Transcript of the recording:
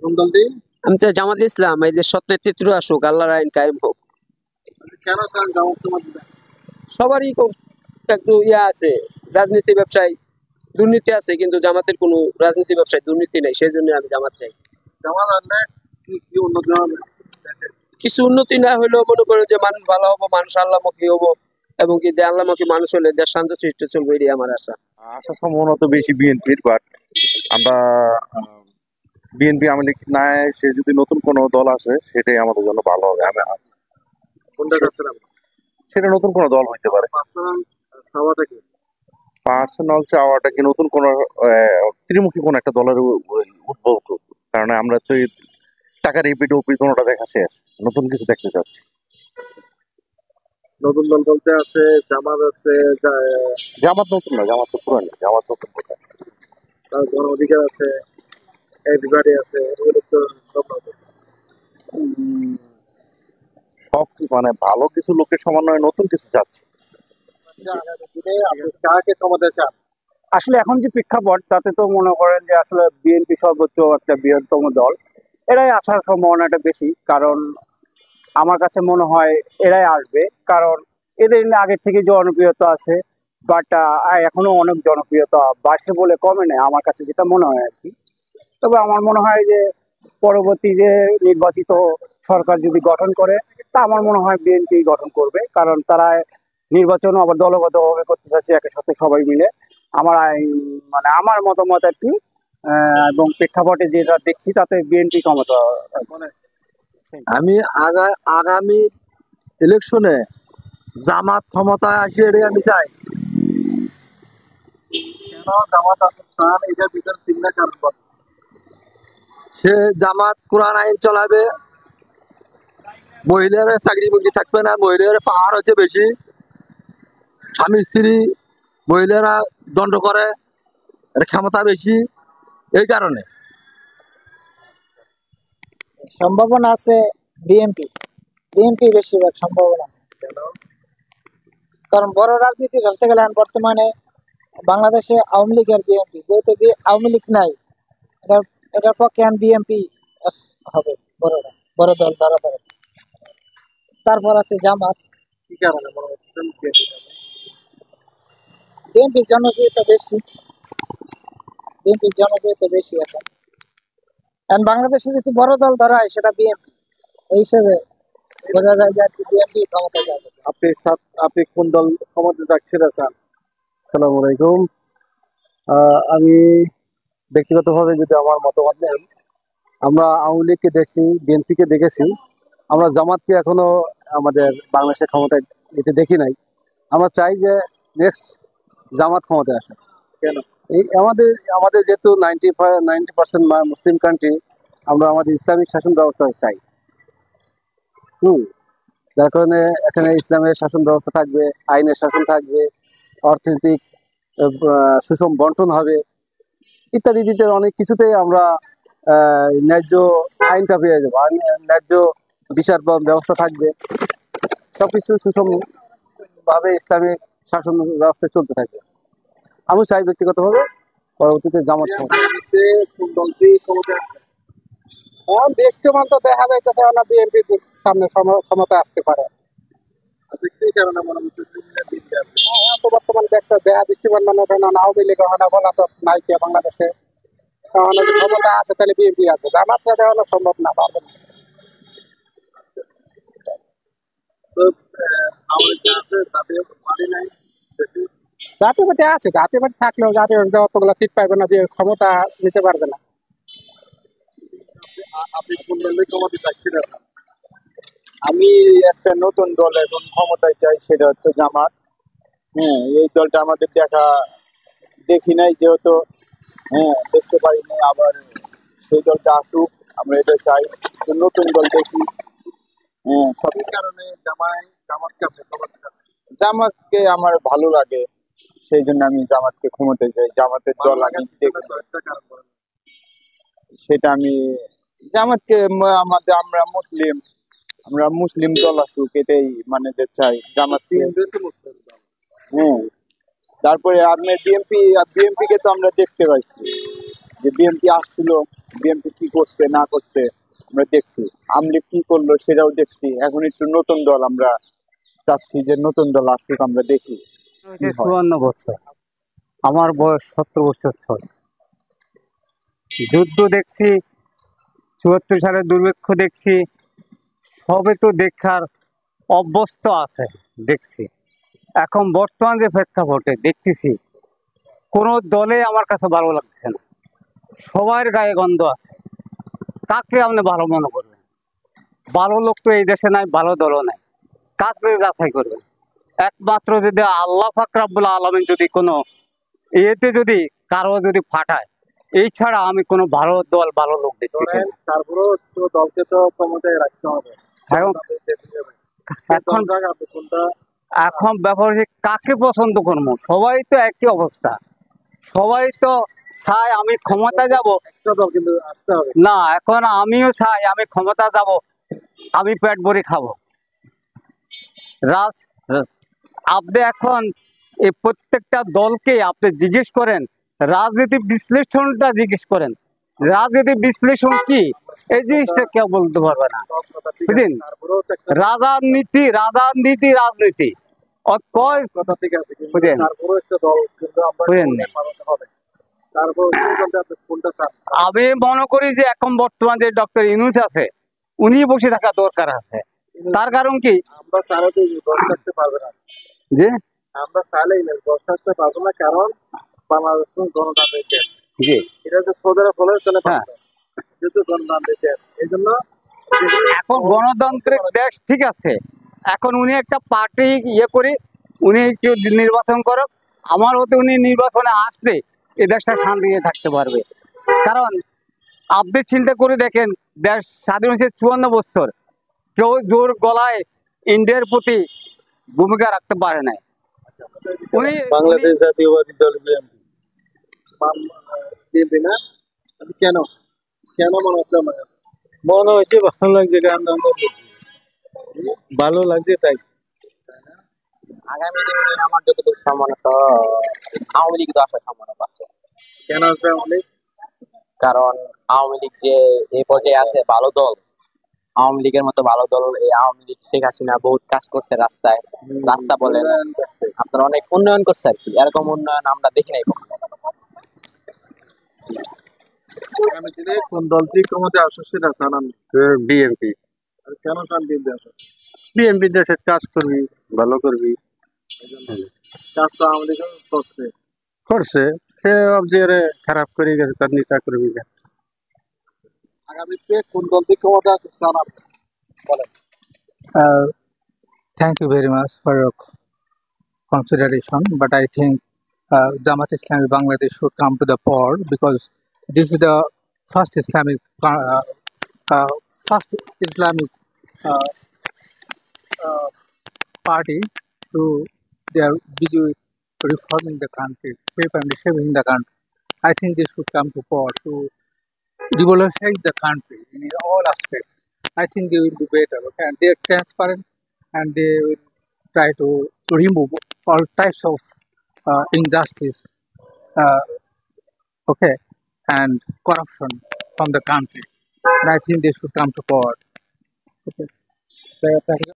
কোন দলটি? আমি চাই জামাত ইসলাম, এই যে সত্যের চিত্র আসুক, আল্লাহর আইন কায়েম হোক। কেন চান জামাত মধ্যে? সবারই একটু আছে, রাজনীতি ব্যবসায় দুর্নীতি আছে, কিন্তু জামাতের কোনো রাজনীতি ব্যবসায় দুর্নীতি নেই, সেই জন্য আমি জামাত চাই। জামাত আনলে কি উন্নতি হবে? কিছু উন্নতি না হলেও মনে করে যে মানুষ ভালো হবো, মানুষ আল্লাহমুখী হবো, এবং কি আল্লাহমুখী মানুষ হলে দেশ শান্ত সৃষ্ট চলবে, এটাই আমার আশা। আশা সম্ভাবনা তো বেশি বিএনপির, বাট আমরা বিএনপি আমলে নাই, সে যদি নতুন কোনো দল আসে সেটাই আমাদের জন্য ভালো হবে। কোনটা চাচ্ছেন আপনি? সেটা নতুন কোনো দল হইতে পারে। পার্সোনাল চাওয়াটা কি? পার্সোনাল চাওয়াটা কি নতুন কোনো ত্রিমুখী কোন একটা দলের উদ্ভব করব, কারণ আমরা তো এই টাকার রিপিট ওপি কোনোটা দেখা শেষ, নতুন কিছু দেখতে চাচ্ছি। নতুন দল বলতে আছে জামাত আছে, জামাত নতুন না, জামাত তো পুরানো। জামাত নতুন কোথায়? তার গণ অধিকার আছে, এভরিবডি আছে, এগুলো তো সব নতুন। সব মানে ভালো কিছু লোকের সমন্বয়ে নতুন কিছু চাচ্ছি। আপনি কাকে ক্ষমতা চান? আসলে এখন যে প্রেক্ষাপট, তাতে তো মনে করেন যে আসলে বিএনপি সর্বোচ্চ একটা বৃহত্তম দল, এরাই আসার সম্ভাবনাটা বেশি। কারণ আমার কাছে মনে হয় এরাই আসবে, কারণ এদের আগের থেকে জনপ্রিয়তা আছে, বাট এখনো অনেক জনপ্রিয়তা বাড়ছে বলে কমে নেই, আমার কাছে যেটা মনে হয় আর কি। তবে আমার মনে হয় যে পরবর্তী যে নির্বাচিত সরকার যদি গঠন করে, তা আমার মনে হয় বিএনপি গঠন করবে, কারণ তারা নির্বাচন আবার দলগতভাবে করতে চাচ্ছে একের সাথে সবাই মিলে। আমার মানে আমার মতামত আর কি, এবং প্রেক্ষাপটে যেটা দেখছি তাতে বিএনপি ক্ষমতা। আমি আগামী ইলেকশনে জামাত ক্ষমতায় আসে, এটাই আমি চাই। কেন জামাত আপনি চান, এটার ভিতরে তিনটা কারণ বলেন। সে জামাত কোরআন আইন চালাবে, মহিলারা চাকরি বাকরি থাকবে না, মহিলারা পাহাড় হচ্ছে বেশি, স্বামী স্ত্রী মহিলারা দণ্ড করে, এর ক্ষমতা বেশি, এই কারণে। সম্ভাবনা আছে বিএনপি, বিএনপি বেশিরভাগ সম্ভাবনা আছে। কারণ বড় রাজনীতি ধরতে গেলে বর্তমানে বাংলাদেশে আওয়ামী লীগ আর বিএনপি, যেহেতু আওয়ামী লীগ নাই, এটার পক্ষে বিএনপি হবে বড় দল ধরা ধরে। তারপর আছে জামাত। কি কারণে বিএনপির জনপ্রিয়তা বেশি, বিএনপির জনপ্রিয়তা বেশি এখন বাংলাদেশে যদি বড় দল ধরা হয় সেটা বিএনপি, এই হিসেবে বোঝা যায় যে বিএনপি ক্ষমতা যাবে। আপনি কোন দল ক্ষমতা চাচ্ছেন? আসসালামু আলাইকুম। আমি ব্যক্তিগতভাবে যদি আমার মতামত নেন, আমরা আওয়ামী লীগকে দেখছি, বিএনপিকে দেখেছি, আমরা জামাতকে এখনো আমাদের বাংলাদেশের ক্ষমতায় এতে দেখি নাই। আমরা চাই যে নেক্সট জামাত ক্ষমতায় আসে। কেন? এই আমাদের যেহেতু 90% মুসলিম কান্ট্রি, আমরা আমাদের ইসলামিক শাসন ব্যবস্থা চাই। যার কারণে এখানে ইসলামের শাসন ব্যবস্থা থাকবে, আইনের শাসন থাকবে, অর্থনৈতিক সুষম বন্টন হবে, ইত্যাদি ইত্যাদি অনেক কিছুতেই আমরা ন্যায্য আইনটা পেয়ে যাবো, ন্যায্য বিচার ব্যবস্থা থাকবে, সবকিছু সুষমভাবে ইসলামিক শাসন ব্যবস্থা চলতে থাকবে। আমি চাই ব্যক্তিগতভাবে পরবর্তীতে জামাত দেশকে মাত্র দেখা যাইতেছে না বিএনপি সামনে ক্ষমতা আসতে পারে। বর্তমানে একটা দেহা দৃষ্টিবান মানে আওয়ামী লীগ হয় বলা তো নাই কে বাংলাদেশে ক্ষমতা আছে, তাহলে বিএনপি আছে, জামাতটা দেওয়ানো সম্ভব না, পারবে না। জাতীয় পার্টি আছে, জাতীয় পার্টি থাকলেও জাতীয় অতগুলো সিট পাইবে না, যে ক্ষমতা নিতে পারবে না। আপনি কোন দলের ক্ষমতা চাচ্ছেন? আমি একটা নতুন দল এখন ক্ষমতায় চাই, সেটা হচ্ছে জামাত। হ্যাঁ, এই দলটা আমাদের দেখি নাই, যেহেতু দেখতে পারি নাই, আবার সেই দলটা আসুক, আমরা এটা চাই, নতুন দল দেখি। হ্যাঁ, সব কারণে জামাতকে আমার ভালো লাগে, সেই জন্য আমি জামাতকে ক্ষমতায় চাই। জামাতের দল আমি সেটা আমি জামাতকে আমরা মুসলিম দল আসুক, এটাই মানে যে চাই জামাতকে। হ্যাঁ, তারপরে আপনার বিএনপি কে তো আমরা দেখতে পাইছি যে বিএনপি আসছিল, বিএনপি কি করছে না করছে আমরা দেখছি, আওয়ামী লীগ কি করলো সেটাও দেখছি। এখন একটু নতুন দল আমরা চাচ্ছি যে নতুন দল আসুক, আমরা দেখি কি হয়। 54 বছর, আমার বয়স 70 বছর চলে। যুদ্ধ দেখছি, 74 সালে দুর্ভিক্ষ দেখছি, সবে তো দেখার অভ্যস্ত আছে দেখছি। এখন বর্তমান যে প্রেক্ষাপটে দেখতেছি, কোনো দলে আমার কাছে ভালো লাগছে না, সবার গায়ে গন্ধ আছে। কাকে আপনি ভালো মনে করবেন? ভালো লোক তো এই দেশে নাই, ভালো দলও নাই, কাকে যাচাই করবেন? একমাত্র যদি আল্লাহ পাক রব্বুল আলামিন যদি কোনো এতে যদি কারো যদি ফাটায়, এই ছাড়া আমি কোনো ভালো দল ভালো লোক দেখতে চাই ধরেন না। তারপরেও তো দলকে তো ক্ষমতায় রাখতে হবে। এখন এখন আপনি কোনটা এখন ব্যাপার হচ্ছে কাকে পছন্দ করবো? সবাই তো একই অবস্থা, সবাই তো চায় আমি ক্ষমতা যাব। একটা দল কিন্তু আসতে হবে। না, এখন আমিও চাই আমি ক্ষমতা যাব, আমি পেট ভরে খাবো। রাজ আপনি এখন এই প্রত্যেকটা দলকে আপনি জিজ্ঞেস করেন, রাজনীতি বিশ্লেষণটা জিজ্ঞেস করেন, রাজনীতি বিশ্লেষণ কি, এই জিনিসটা কেউ বলতে পারবে না। সব কথা ঠিক আছে, বুঝলেন? তারপরেও তো একটা রাজনীতি রাজনীতি রাজনীতি কয় কথা ঠিক আছে, কিন্তু বুঝলেন? তারপরেও একটা দল কিন্তু আমরা বুঝলেন? বানাতে হবে। তারপর আপনি কোনটা চান? আমি মনে করি যে এখন বর্তমান যে ডক্টর ইউনূস আছে, উনি বসে থাকা দরকার আছে। তার কারণ কি আমরা চাইলে তো দশ থাকতে পারবে না, যে আমরা চাইলেই না দশ থাকতে পারবো না, কারণ বাংলাদেশ গণতান্ত্রিক দেশ। জি এটা যে সৌদের ফলে চলে হ্যাঁ। পারছে, যেহেতু গণতান্ত্রিক দেশ, এই জন্য এখন গণতান্ত্রিক দেশ ঠিক আছে, এখন উনি একটা পার্টি ইয়ে করে উনি একটু নির্বাচন করুক, আমার হতে উনি নির্বাচনে আসলে এই দেশটা শান্তিতে থাকতে পারবে। কারণ আপনি চিন্তা করে দেখেন, দেশ স্বাধীন হয়েছে 54 বছর, কেউ জোর গলায় ইন্ডিয়ার প্রতি ভূমিকা রাখতে পারে নাই। উনি জাতীয়বাদী দল বিএনপি না, কেন কেন মনে হচ্ছে আমার? মনে হচ্ছে ভালো লাগছে, গান ভালো লাগছে তাই। আগামী দিনে আমার যতটুকু সম্ভাবনা, তো আওয়ামী লীগ তো আসার সম্ভাবনা আছে। কেন আসবে অনেক? কারণ আওয়ামী লীগ যে এই পর্যায়ে আছে ভালো দল, আওয়ামী লীগের মতো ভালো দল, এই আওয়ামী লীগ শেখ হাসিনা বহুত কাজ করছে, রাস্তায় রাস্তা বলেন আপনার অনেক উন্নয়ন করছে আর কি, এরকম উন্নয়ন আমরা দেখি নাই কখনো। আগামী দিনে কোন দলটি ক্ষমতায় আসে সেটা জানান। বিএনপি। আর কেন চান বিএনপি আসে? বিএনপি দেশের কাজ করবি, ভালো করবি। কাজ তো আওয়ামী লীগ করছে। করছে, সে অবজিয়ারে খারাপ করে গেছে, তার নেতা করবি। আগামীতে কোন দলটি ক্ষমতা আসে চান আপনি? Thank you very much for your consideration, but I think Jamaat Islami Bangladesh should come to the power because this is the first Islamic uh, party to they are busy with reforming the country, shape and reshaping the country. I think they should come to power to revolutionize the country in all aspects. I think they will do better. Okay, and they are transparent and they will try to remove all types of injustice, okay, and corruption from the country. And I think they should come to power. Okay. Thank you.